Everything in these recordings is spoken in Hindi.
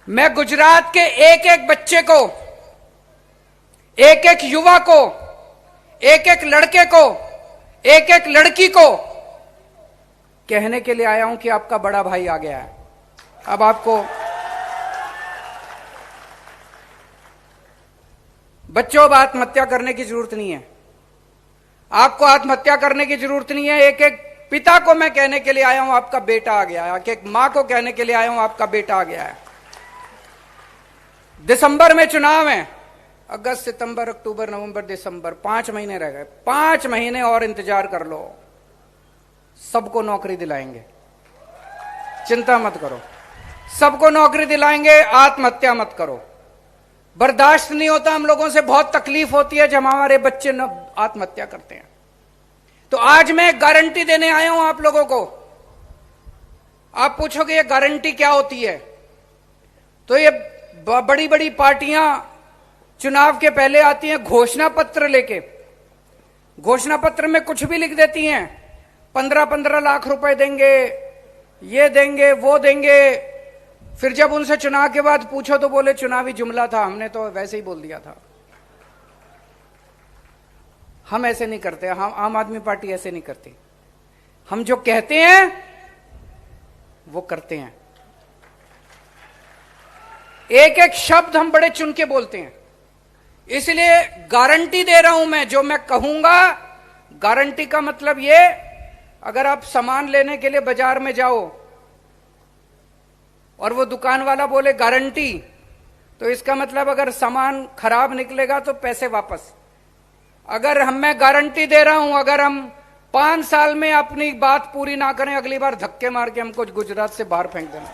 मैं गुजरात के एक एक बच्चे को, एक एक युवा को, एक एक लड़के को, एक एक लड़की को कहने के लिए आया हूं कि आपका बड़ा भाई आ गया है। अब आपको बच्चों, अब आत्महत्या करने की जरूरत नहीं है। आपको आत्महत्या करने की जरूरत नहीं है। एक एक पिता को मैं कहने के लिए आया हूं आपका बेटा आ गया है। एक एक मां को कहने के लिए आया हूं आपका बेटा आ गया है। दिसंबर में चुनाव है। अगस्त, सितंबर, अक्टूबर, नवंबर, दिसंबर, 5 महीने रह गए। 5 महीने और इंतजार कर लो, सबको नौकरी दिलाएंगे। चिंता मत करो, सबको नौकरी दिलाएंगे। आत्महत्या मत करो। बर्दाश्त नहीं होता हम लोगों से, बहुत तकलीफ होती है जब हमारे बच्चे आत्महत्या करते हैं। तो आज मैं गारंटी देने आया हूं आप लोगों को। आप पूछोगे ये गारंटी क्या होती है? तो ये बड़ी बड़ी पार्टियां चुनाव के पहले आती हैं घोषणा पत्र लेके। घोषणा पत्र में कुछ भी लिख देती हैं, 15-15 लाख रुपए देंगे, ये देंगे, वो देंगे। फिर जब उनसे चुनाव के बाद पूछो तो बोले चुनावी जुमला था, हमने तो वैसे ही बोल दिया था। हम ऐसे नहीं करते, हम आम आदमी पार्टी ऐसे नहीं करती। हम जो कहते हैं वो करते हैं। एक एक शब्द हम बड़े चुन के बोलते हैं। इसलिए गारंटी दे रहा हूं मैं, जो मैं कहूंगा। गारंटी का मतलब ये, अगर आप सामान लेने के लिए बाजार में जाओ और वो दुकान वाला बोले गारंटी, तो इसका मतलब अगर सामान खराब निकलेगा तो पैसे वापस। अगर मैं गारंटी दे रहा हूं, अगर हम 5 साल में अपनी बात पूरी ना करें, अगली बार धक्के मार के हमको गुजरात से बाहर फेंक देना।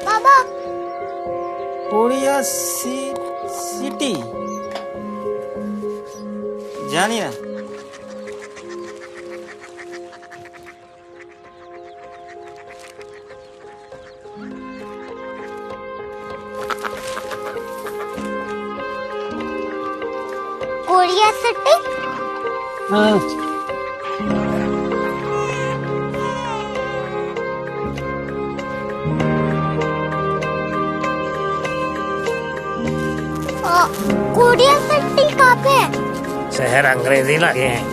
बाबा, कोरिया सिटी जानी ना? Korea city? हाँ। कोरिया सिटी कहाँ पे है? शहर अंग्रेजी लगे हैं।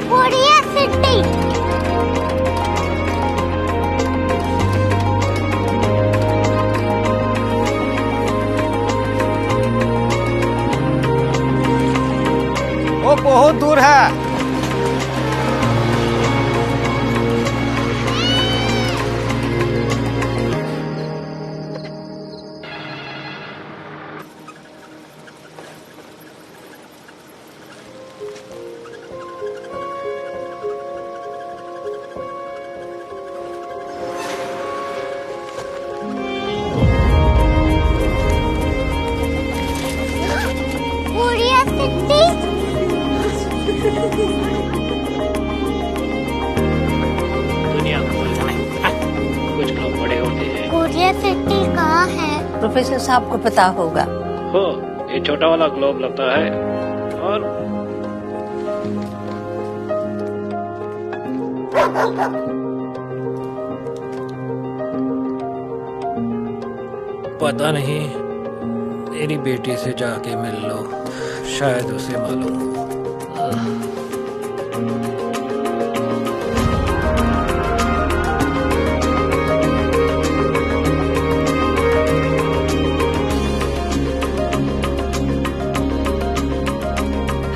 Korea city. वो बहुत दूर है। Korea city. दुनिया कुछ लोग बड़े होते हैं। कोरिया सिटी कहाँ है? प्रोफेसर साहब को पता होगा। हो, ये छोटा वाला ग्लोब लगता है और पता नहीं, मेरी बेटी से जाके मिल लो, शायद उसे मालूम हो।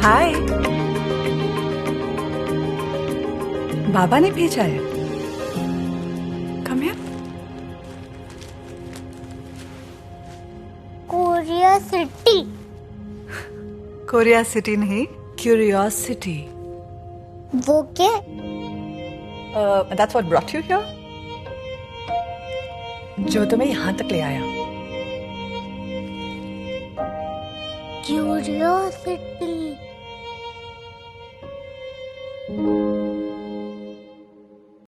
हाय, बाबा ने भेजा है। Come here. Korea city. Korea city नहीं, क्यूरियोसिटी। वो क्या? That's what brought you here. जो तुम्हें यहां तक ले आया। क्यूरियोसिटी।